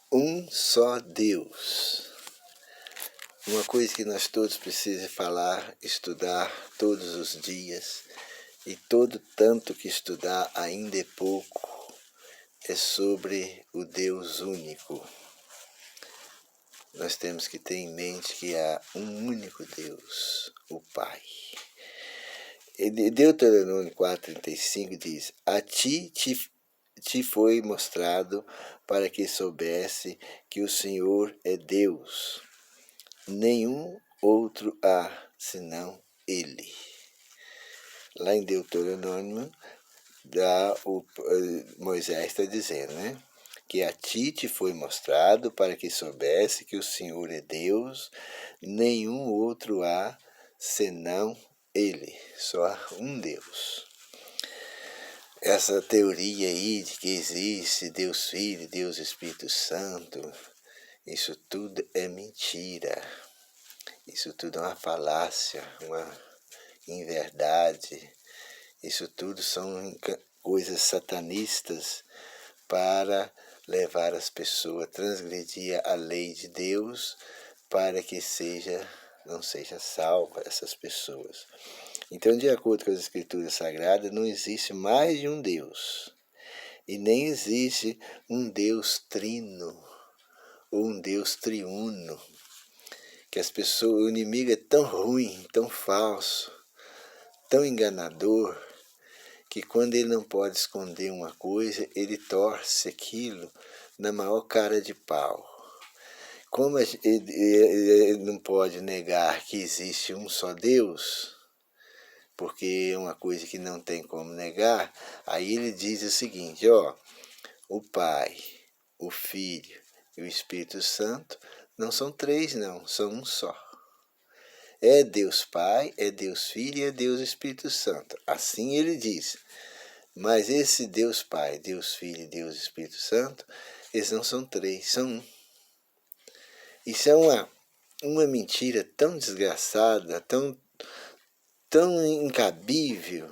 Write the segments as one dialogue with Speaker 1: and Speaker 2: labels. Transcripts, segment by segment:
Speaker 1: Um só Deus. Uma coisa que nós todos precisamos falar, estudar todos os dias, e todo tanto que estudar ainda é pouco, é sobre o Deus único. Nós temos que ter em mente que há um único Deus, o Pai. Deuteronômio 4,35 diz: A ti te foi mostrado para que soubesse que o Senhor é Deus. Nenhum outro há senão Ele. Lá em Deuteronômio, Moisés está dizendo, né? Que a ti te foi mostrado para que soubesse que o Senhor é Deus, nenhum outro há senão Ele, só um Deus. Essa teoria aí de que existe Deus Filho, Deus Espírito Santo, isso tudo é mentira. Isso tudo é uma falácia, uma inverdade. Isso tudo são coisas satanistas para levar as pessoas a transgredir a lei de Deus para que não seja salva essas pessoas. Então, de acordo com as Escrituras Sagradas, não existe mais de um Deus. E nem existe um Deus trino ou um Deus triuno. Que as pessoas, o inimigo é tão ruim, tão falso, tão enganador, que quando ele não pode esconder uma coisa, ele torce aquilo na maior cara de pau. Como ele não pode negar que existe um só Deus, porque é uma coisa que não tem como negar, aí ele diz o seguinte, o Pai, o Filho e o Espírito Santo não são três não, são um só. É Deus Pai, é Deus Filho e é Deus Espírito Santo. Assim ele diz. Mas esse Deus Pai, Deus Filho e Deus Espírito Santo, eles não são três, são um. Isso é uma mentira tão desgraçada, tão incabível,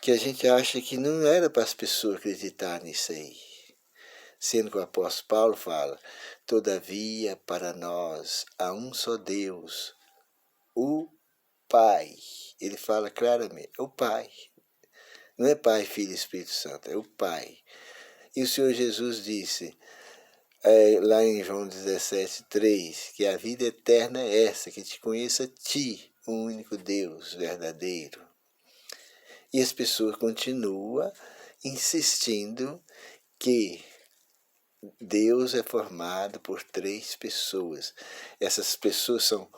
Speaker 1: que a gente acha que não era para as pessoas acreditar nisso aí. Sendo que o apóstolo Paulo fala, todavia para nós há um só Deus, o Pai. Ele fala claramente, é o Pai. Não é Pai, Filho e Espírito Santo, é o Pai. E o Senhor Jesus disse, lá em João 17,3, que a vida eterna é essa, que te conheça a ti, o único Deus verdadeiro. E as pessoas continuam insistindo que Deus é formado por três pessoas. Essas pessoas são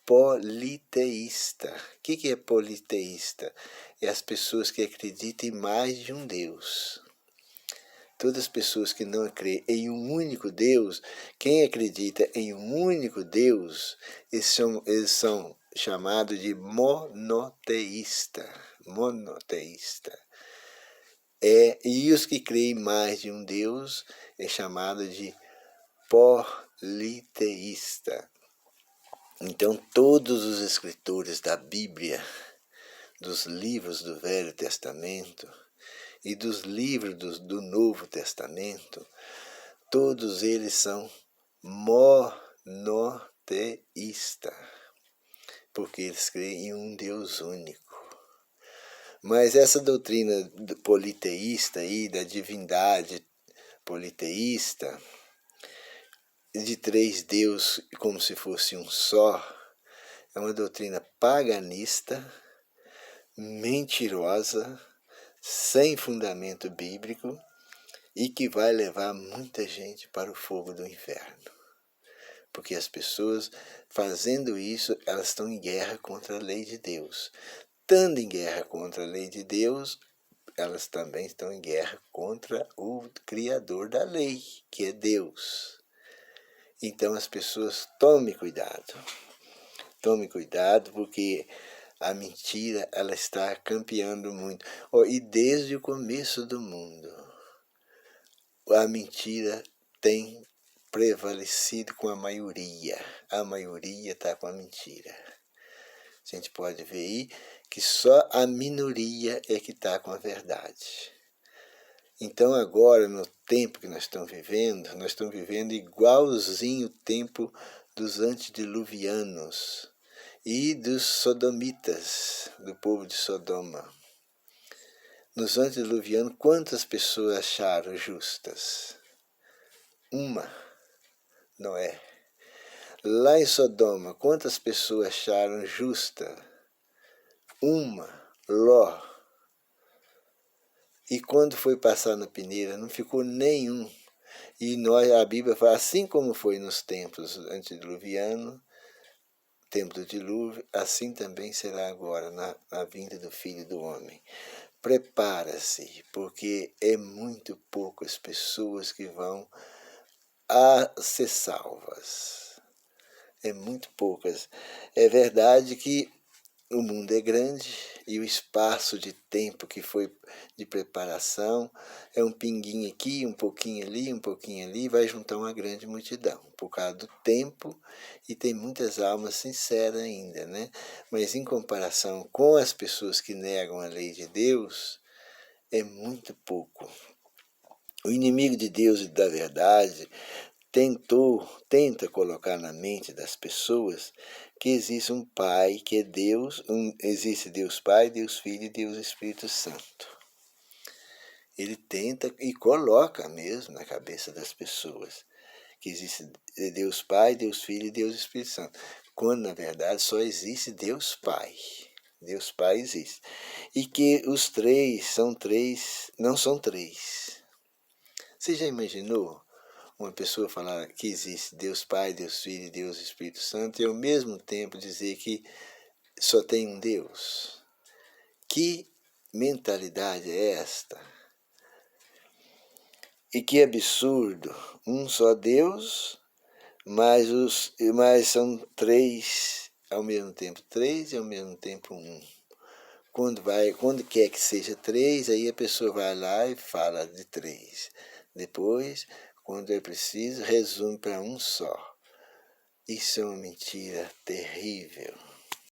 Speaker 1: politeístas. O que é politeísta? É as pessoas que acreditam em mais de um Deus. Todas as pessoas que não creem em um único Deus, quem acredita em um único Deus, eles são chamados de monoteísta. Monoteísta. E os que creem em mais de um Deus é chamado de politeísta. Então, todos os escritores da Bíblia, dos livros do Velho Testamento e dos livros do Novo Testamento, todos eles são monoteístas, porque eles creem em um Deus único. Mas essa doutrina politeísta aí, da divindade politeísta, de três deuses como se fosse um só, é uma doutrina paganista, mentirosa, sem fundamento bíblico e que vai levar muita gente para o fogo do inferno. Porque as pessoas fazendo isso, elas estão em guerra contra a lei de Deus. Estando em guerra contra a lei de Deus, elas também estão em guerra contra o Criador da lei, que é Deus. Então as pessoas tomem cuidado. Tome cuidado, porque a mentira ela está campeando muito. E desde o começo do mundo, a mentira tem prevalecido com a maioria. A maioria está com a mentira. A gente pode ver aí que só a minoria é que está com a verdade. Então agora, no tempo que nós estamos vivendo igualzinho o tempo dos antediluvianos e dos sodomitas, do povo de Sodoma. Nos antediluvianos, quantas pessoas acharam justas? Uma, Noé. Lá em Sodoma, quantas pessoas acharam justa? Uma, Ló. E quando foi passar na peneira, não ficou nenhum. E a Bíblia fala, assim como foi nos tempos antediluvianos, tempo do dilúvio, assim também será agora, na vinda do Filho do Homem. Prepara-se, porque é muito poucas pessoas que vão a ser salvas. É muito poucas. É verdade que o mundo é grande e o espaço de tempo que foi de preparação é um pinguinho aqui, um pouquinho ali, vai juntar uma grande multidão, por causa do tempo, e tem muitas almas sinceras ainda, né? Mas em comparação com as pessoas que negam a lei de Deus, é muito pouco. O inimigo de Deus e da verdade tenta colocar na mente das pessoas que existe um Pai, que é Deus, existe Deus Pai, Deus Filho e Deus Espírito Santo. Ele tenta e coloca mesmo na cabeça das pessoas que existe Deus Pai, Deus Filho e Deus Espírito Santo, quando na verdade só existe Deus Pai. Deus Pai existe. E que os três são três, não são três. Você já imaginou uma pessoa falar que existe Deus Pai, Deus Filho e Deus Espírito Santo e ao mesmo tempo dizer que só tem um Deus? Que mentalidade é esta? E que absurdo! Um só Deus, mas são três ao mesmo tempo, três e ao mesmo tempo um. Quando quer que seja três, aí a pessoa vai lá e fala de três. Depois, quando é preciso, resume para um só. Isso é uma mentira terrível.